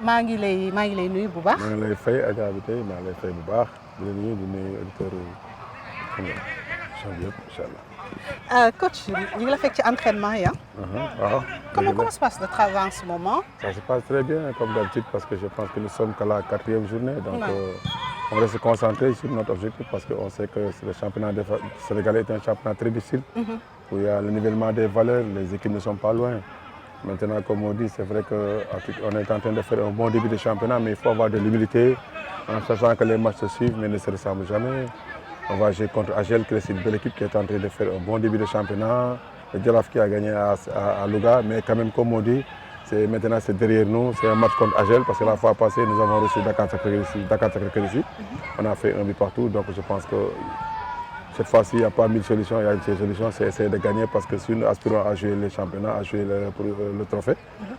maa ngi lay nuyu bu baax. maa ngi lay fay Adja bi tey maa ngi lay fay bu baax di la nuyu di nuyu auditeurs xam nga émission bi yëpp incha allah. Coach ñu ngi la fekk ci entraînement yi waaw. Comment se passe le travail en ce moment? Ça se passe très bien comme d'habitude parce que je pense que nous sommes qu'à la 4e journée. Donc on reste concentré sur notre objectif parce qu'on sait que le championnat sénégalais est un championnat très difficile. Où il y a le nivellement des valeurs, les équipes ne sont pas loin. Maintenant, comme on dit, c'est vrai qu'on est en train de faire un bon début de championnat, mais il faut avoir de l'humilité en sachant que les matchs se suivent mais ne se ressemblent jamais. On va jouer contre Agel, qui est une belle équipe qui est en train de faire un bon début de championnat. Le Djaraaf qui a gagné à Louga, mais quand même, comme on dit, maintenant c'est derrière nous. C'est un match contre Agel parce que la fois passée, nous avons reçu Dakar Sacré-Cœur ici. On a fait un but partout, donc je pense que cette fois-ci, il n'y a pas mille solutions, il y a une seule solution, c'est essayer de gagner parce que si nous aspirons à jouer les championnats, à jouer le trophée,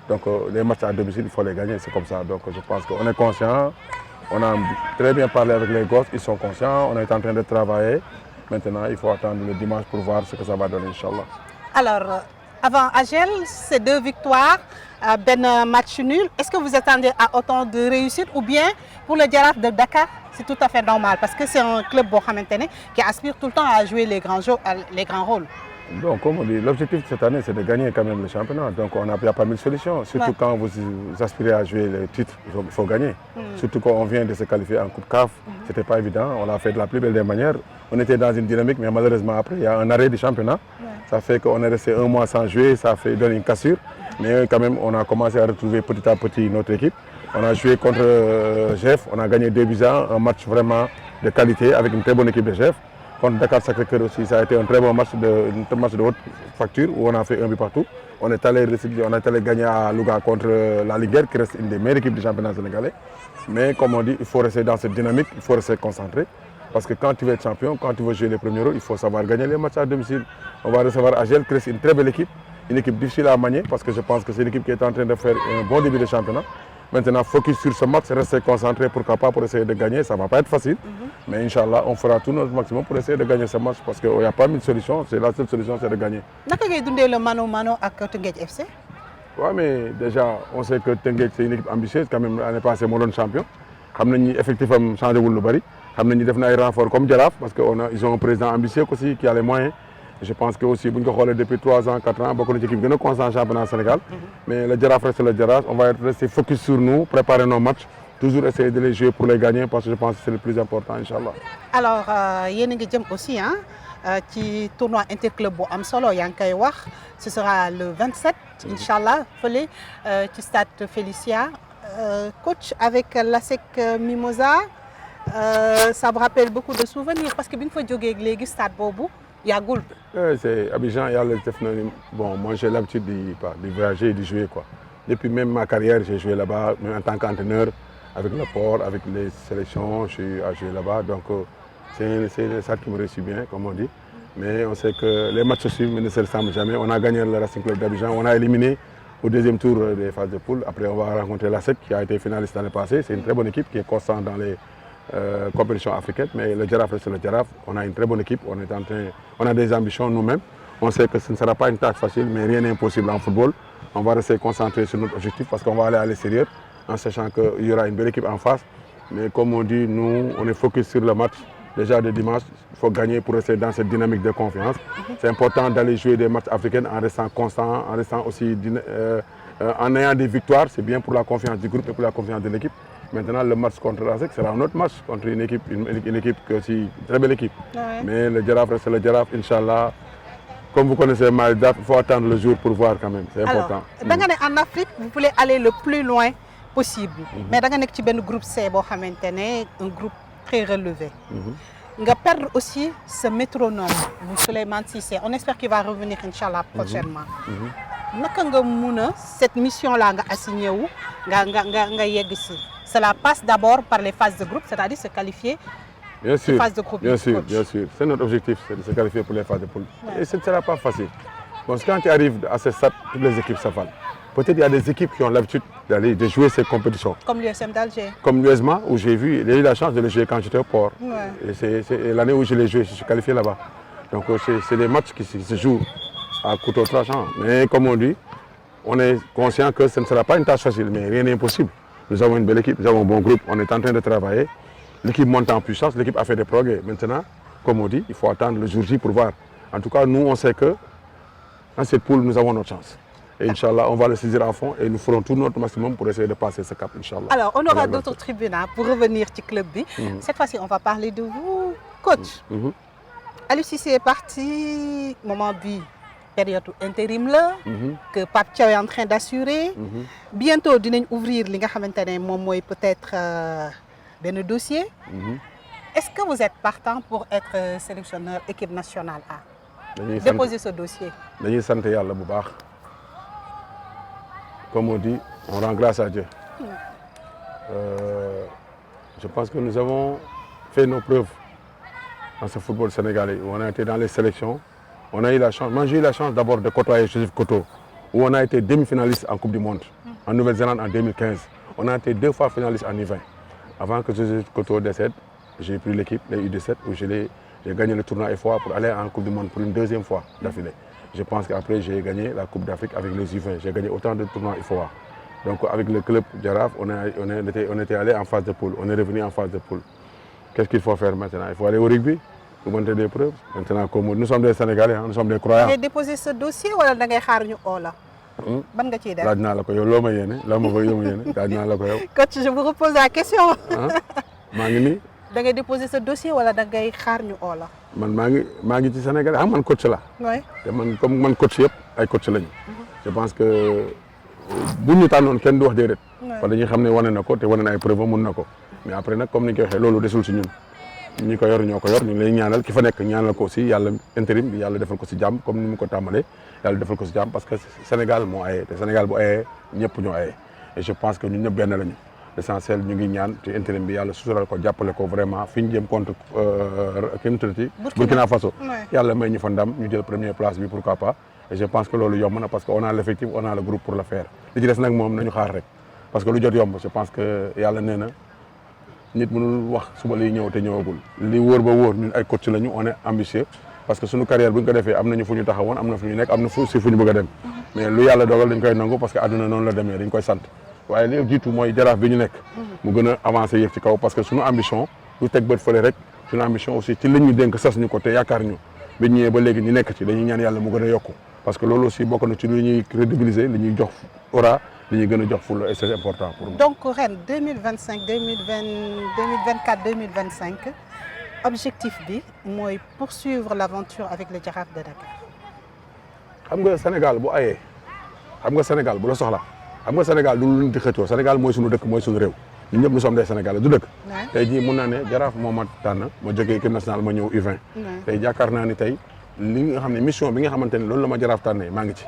donc les matchs à domicile, il faut les gagner, c'est comme ça. Donc je pense qu'on est conscient, on a très bien parlé avec les gosses, ils sont conscients, on est en train de travailler. Maintenant, il faut attendre le dimanche pour voir ce que ça va donner, Inch'Allah. Alors, avant Agel, c'est 2 victoires, un match nul. Est-ce que vous attendez à autant de réussite ou bien pour le Djaraaf de Dakar, c'est tout à fait normal parce que c'est un club qui aspire tout le temps à jouer les grands rôles. Donc, comme on dit, l'objectif de cette année, c'est de gagner quand même le championnat. Donc, il n'y a pas mille solutions. Surtout quand vous aspirez à jouer le titre, il faut gagner. Surtout quand on vient de se qualifier en Coupe CAF, ce n'était pas évident. On l'a fait de la plus belle des manières. On était dans une dynamique, mais malheureusement, après, il y a un arrêt du championnat. Ça fait qu'on est resté 1 mois sans jouer, ça fait donner une cassure. Mais quand même, on a commencé à retrouver petit à petit notre équipe. On a joué contre GEF, on a gagné 2-1, un match vraiment de qualité avec une très bonne équipe de GEF. Contre Dakar Sacré-Cœur aussi, ça a été un très bon match de haute facture où on a fait un but partout. On est allé gagner à Louga contre la Liguère qui reste une des meilleures équipes du championnat sénégalais. Mais comme on dit, il faut rester dans cette dynamique, il faut rester concentré. Parce que quand tu veux être champion, quand tu veux jouer les premiers rôles, il faut savoir gagner les matchs à domicile. On va recevoir Agel, qui reste une très belle équipe, une équipe difficile à manier parce que je pense que c'est une équipe qui est en train de faire un bon début de championnat. Maintenant, focus sur ce match, rester concentré pour essayer de gagner. Ça ne va pas être facile, mais Inch'Allah, on fera tout notre maximum pour essayer de gagner ce match parce qu'il n'y a pas mille solutions. La seule solution, c'est de gagner. Comment vous avez le mano-mano avec Teungueth FC? Oui, mais déjà, on sait que Teungueth, c'est une équipe ambitieuse. Quand même, l'année passée, mon champion. Effectivement, ils ont changé de bari. Ils ont fait un renfort comme Djaraaf parce qu'ils ont un président ambitieux aussi qui a les moyens. Je pense que aussi, depuis 3 ans, 4 ans, beaucoup d'équipes qui sont constantes dans le championnat Sénégal. Mais le Djaraaf reste le Djaraaf. On va rester focus sur nous, préparer nos matchs, toujours essayer de les jouer pour les gagner parce que je pense que c'est le plus important, Inch'Allah. Alors, il y a aussi un tournoi interclub am solo, ce sera le 27, Inch'Allah, fële ci stade Félicia. Coach, avec l'ASEC Mimosa, ça me rappelle beaucoup de souvenirs parce que quand je suis au stade Bobo, il y a Goul. C'est Abidjan, bon, moi j'ai l'habitude de voyager et de jouer. Depuis même ma carrière, j'ai joué là-bas, même en tant qu'entraîneur, avec le port, avec les sélections, je suis à jouer là-bas. Donc c'est ça qui me réussit bien, comme on dit. Mais on sait que les matchs se suivent, mais ne se ressemblent jamais. On a gagné le Racing Club d'Abidjan, on a éliminé au 2e tour des phases de poule. Après, on va rencontrer l'ASEC qui a été finaliste l'année passée. C'est une très bonne équipe qui est constante dans les compétitions africaines. Mais le Djaraaf reste le Djaraaf. On a une très bonne équipe. On a des ambitions nous-mêmes. On sait que ce ne sera pas une tâche facile, mais rien n'est impossible en football. On va rester concentré sur notre objectif parce qu'on va aller à l'extérieur en sachant qu'il y aura une belle équipe en face. Mais comme on dit, nous, on est focus sur le match. Déjà de dimanche, il faut gagner pour rester dans cette dynamique de confiance. C'est important d'aller jouer des matchs africains en restant constant, en restant aussi en ayant des victoires. C'est bien pour la confiance du groupe et pour la confiance de l'équipe. Maintenant, le match contre l'ASEC sera un autre match contre une équipe aussi, une très belle équipe. Mais le Djaraaf reste le Djaraaf, Inch'Allah. Comme vous connaissez Maïdaf, il faut attendre le jour pour voir quand même. C'est important. Alors, en Afrique, vous voulez aller le plus loin possible. Mais dans un groupe C, un groupe très relevé. On va perdre aussi ce métronome, Souleymane Cissé. On espère qu'il va revenir, Inch'Allah, prochainement. Cette mission-là, assignée où cela passe d'abord par les phases de groupe, c'est-à-dire se qualifier. Bien sûr, phases de groupe. Bien sûr. C'est notre objectif, c'est de se qualifier pour les phases de poule. Et ce ne sera pas facile. Parce que quand tu arrives à ce stade, toutes les équipes s'avalent. Peut-être qu'il y a des équipes qui ont l'habitude de jouer ces compétitions. Comme l'USM d'Alger. Comme l'USMA, où j'ai eu la chance de le jouer quand j'étais au port. Et c'est l'année où je l'ai joué, je suis qualifié là-bas. Donc c'est des matchs qui se jouent à couteau tranchant. Mais comme on dit, on est conscient que ce ne sera pas une tâche facile, mais rien n'est impossible. Nous avons une belle équipe, nous avons un bon groupe, on est en train de travailler. L'équipe monte en puissance, l'équipe a fait des progrès. Maintenant, comme on dit, il faut attendre le jour J pour voir. En tout cas, nous, on sait que dans cette poule, nous avons notre chance. Et Inch'Allah, on va le saisir à fond et nous ferons tout notre maximum pour essayer de passer ce cap, Inch'Allah. Alors, on aura d'autres tribunes pour revenir au club B. Cette fois-ci, on va parler de vous, coach. Aliou Cissé est parti, moment B, période intérim là, que Pape Thiaw est en train d'assurer. Bientôt, nous allons ouvrir peut-être un dossier. Est-ce que vous êtes partant pour être sélectionneur équipe nationale A? Déposer ce dossier. Nous sommes comme on dit, on rend grâce à Dieu. Je pense que nous avons fait nos preuves dans ce football sénégalais. On a été dans les sélections. On a eu la chance. Moi, j'ai eu la chance d'abord de côtoyer Joseph Koto, où on a été demi-finaliste en Coupe du Monde, en Nouvelle-Zélande en 2015. On a été 2 fois finaliste en U20. Avant que Joseph Koto décède, j'ai pris l'équipe, les U17, où j'ai gagné le tournoi FOA pour aller en Coupe du Monde pour une 2e fois d'affilée. Je pense qu'après, j'ai gagné la Coupe d'Afrique avec les U20. J'ai gagné autant de tournois FOA. Donc avec le club Jaraaf, on était allé en phase de poule. On est revenu en phase de poule. Qu'est-ce qu'il faut faire maintenant? Il faut aller au rugby pour montrer des preuves. Maintenant, comme nous sommes des Sénégalais, nous sommes des croyants. Vous avez déposé ce dossier ou vous avez fait Coach, je vous repose la question. Vous avez déposé ce dossier ou vous avez fait ci Sénégal xam man coach la. te man comme man coach yëpp ay coach lañu. je pense que bu ñu tànnoon kenn du wax déedéet. parce que dañuy xam ne wane na ko te wane na ay preuve mun na ko. mais après nag comme ni ñu koy waxee loolu desul si ñun. ñi ko yor ñoo ko yor ñu ngi lay ñaanal ki fa nekk ñaanal ko aussi yàlla intérim bi yàlla defal ko si jàmm comme ni mu ko tàmbalee yàlla defal ko si jàmm parce que Sénégal moo ayee te Sénégal bu ayee ñëpp ñoo ayee et je pense que ñun ñëpp benn lañu. L'essentiel ñu ngi ñaan ci intérim bi yàlla sutural ko jàppale ko vraiment fi ñu jëm contre Burkina Faso yàlla may ñu fa ndam ñu jël première place bi pourquoi pas et je pense que loolu yomb na parce que on a l'effectif on a le groupe pour le faire li ci des nag moom nañu xaar rek parce que lu jot yomb je pense que yàlla nee na nit mënul wax suba liy ñëw te ñëwagul li wóor ba wóor ñun ay coach lañu on est ambitieux parce que suñu carrière bu ñu ko defee am nañu fu ñu taxawoon am na fu ñu nekk am na fu ñu bëgg a dem mais lu yàlla dogal dañ koy nangu parce que àdduna noonu la demee dañ koy sant waaye li jiitu mooy Jaraaf bi ñu nekk mu gën a avancer yëf ci kaw parce que suñu ambition du teg bët fële rek suñu ambition aussi ci liñ ñu dénk sas ñu ko te yaakaar ñu bi ñëwee ba léegi ñu nekk ci dañuy ñaan yàlla mu gën a yokku parce que loolu aussi bokk na ci li ñuy crédibiliser li ñuy jox aura li ñuy gën a jox fulla et c'est important pour nous. Donc ren 2025 2024 2025 objectif bi mooy poursuivre l'aventure avec le Jaraaf de Dakar. xam nga Sénégal bu ayee xam nga Sénégal bu la soxla xam nga Sénégal du lu di xëccoo Sénégal mooy suñu dëkk mooy suñu réew ñun ñëpp nous sommes des Sénégalais du dëkk. tey jii mun naa ne Jaraaf moo ma tànn ma jógee équipe nationale ma ñëw U20. tey yaakaar naa ni tey li nga xam ne mission bi nga xamante ne loolu la ma Jaraaf tànnee maa ngi ci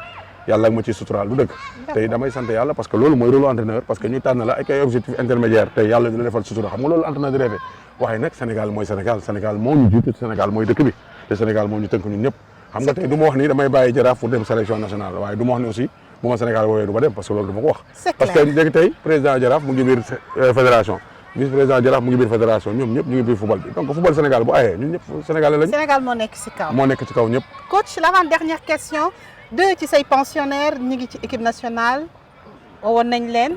yàlla ak ma ciy suturaal du dëkk. tey damay sant yàlla parce que loolu mooy rôle entraîneur parce que ñu tànn la ak ay objectifs intermédiaires tey yàlla dina defal sutura xam nga loolu entraîneur di rêvé waaye nag Sénégal mooy Sénégal Sénégal moo ñu jiitu Sénégal mooy dëkk bi te Sénégal moo ñu tënk ñun ñëpp xam nga tey du ma wax ni damay bàyyi Jaraaf pour dem sélection nationale waaye du ma wax ni aussi bu ma Sénégal woowee du ma dem parce que loolu du ma ko wax. parce que léegi tey président Jaraaf mu ngi biir fédération vice président Jaraaf mu ngi biir fédération ñoom ñëpp ñu ngi biir football bi donc football Sénégal bu ayee ñun ñëpp Sénégalais lañu. Sénégal moo nekk ci kaw. moo nekk ci kaw ñëpp. coach l'avant-dernière question 2 ci say pensionnaires ñi ngi ci équipe nationale woon nañ leen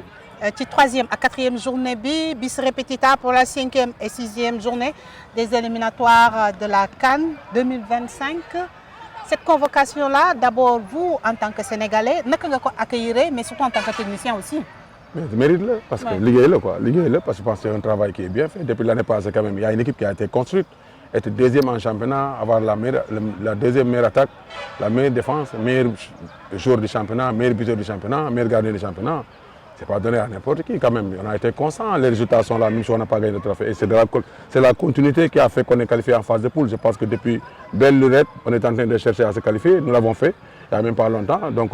ci 3e ak 4e journée bi bis repetita pour la 5e et 6e journée des éliminatoires de la CAN 2025. Cette convocation-là, d'abord vous en tant que Sénégalais, naka nga ko accueillir mais surtout en tant que technicien aussi. Mais mérite là parce que liggéey la quoi liggéey la parce que je pense que c'est un travail qui est bien fait depuis l'année passée quand même il y a une équipe qui a été construite être 2e en championnat avoir la 2e meilleure attaque la meilleure défense meilleur joueur du championnat meilleur buteur du championnat meilleur gardien du championnat c'est pas donné à n'importe qui quand même on a été constant les résultats sont là même si on n'a pas gagné le trophée et c'est la continuité qui a fait qu'on est qualifié en phase de poule je pense que depuis belle lurette on est en train de chercher à se qualifier nous l'avons fait il y a même pas longtemps donc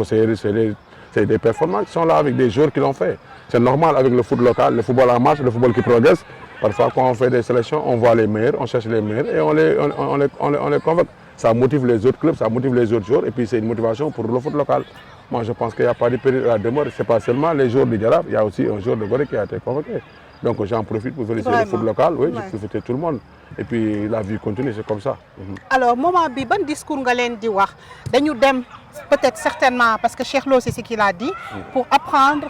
c'est des performances qui sont là avec des joueurs qui l'ont fait. C'est normal avec le foot local, le football en marche, le football qui progresse. Parfois, quand on fait des sélections, on voit les meilleurs, on cherche les meilleurs et on les convoque. Ça motive les autres clubs, ça motive les autres joueurs et puis c'est une motivation pour le foot local. Moi, je pense qu'il n'y a pas de péril à la demeure. Ce n'est pas seulement les joueurs du Jaraaf, il y a aussi un joueur de Gorée qui a été convoqué. Donc j'en profite pour féliciter le foot local, oui, je félicite tout le monde. Et puis la vie continue, c'est comme ça. Alors, moment bi, ban discours nga len di wax dañu dem peut-être certainement parce que Cheikh Lo c'est ce qu'il a dit pour apprendre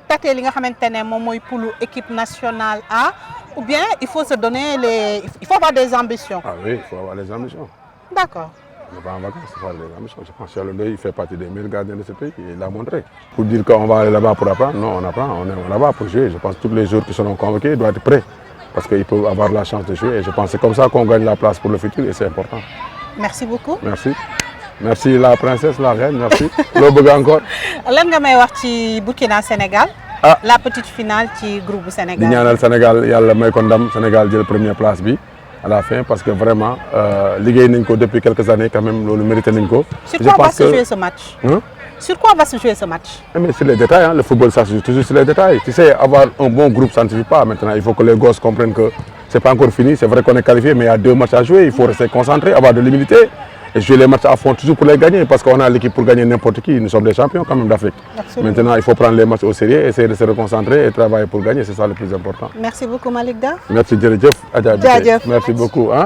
tâter li nga xamantene mom moy pour l'équipe nationale A ou bien il faut se donner il faut avoir des ambitions. Ah oui, il faut avoir les ambitions. D'accord. On n'est pas en vacances, il faut avoir des ambitions. Je pense que Cheikh Lo il fait partie des meilleurs gardiens de ce pays, il l'a montré. Pour dire qu'on va aller là-bas pour apprendre, non, on apprend, on est là-bas pour jouer. Je pense que tous les joueurs qui seront convoqués doivent être prêts. Parce qu'ils peuvent avoir la chance de jouer et je pense que c'est comme ça qu'on gagne la place pour le futur et c'est important. Merci beaucoup. Merci. Merci la princesse, la reine, merci. Lo bëgg encore. Lan nga may wax ci Burkina Sénégal. Ah. La petite finale ci groupe Sénégal. Di ñaanal Sénégal yàlla may ko ndam Sénégal jël première place bi à la fin parce que vraiment liggéey nañ ko depuis quelques années quand même loolu mérité nañ ko. Sur quoi va se jouer ce match? Sur quoi va se jouer ce match? Mais c'est les détails, hein. Le football ça se joue toujours sur les détails. Tu sais, avoir un bon groupe ça ne suffit pas maintenant. Il faut que les gosses comprennent que c'est pas encore fini. C'est vrai qu'on est qualifié mais il y a 2 matchs à jouer. Il faut rester concentré, avoir de l'humilité et jouer les matchs à fond toujours pour les gagner parce qu'on a l'équipe pour gagner n'importe qui. Nous sommes des champions quand même d'Afrique. Maintenant il faut prendre les matchs au sérieux, essayer de se reconcentrer et travailler pour gagner. C'est ça le plus important. Merci beaucoup Malick Da. Merci Djeredjeuf. Merci beaucoup. Hein.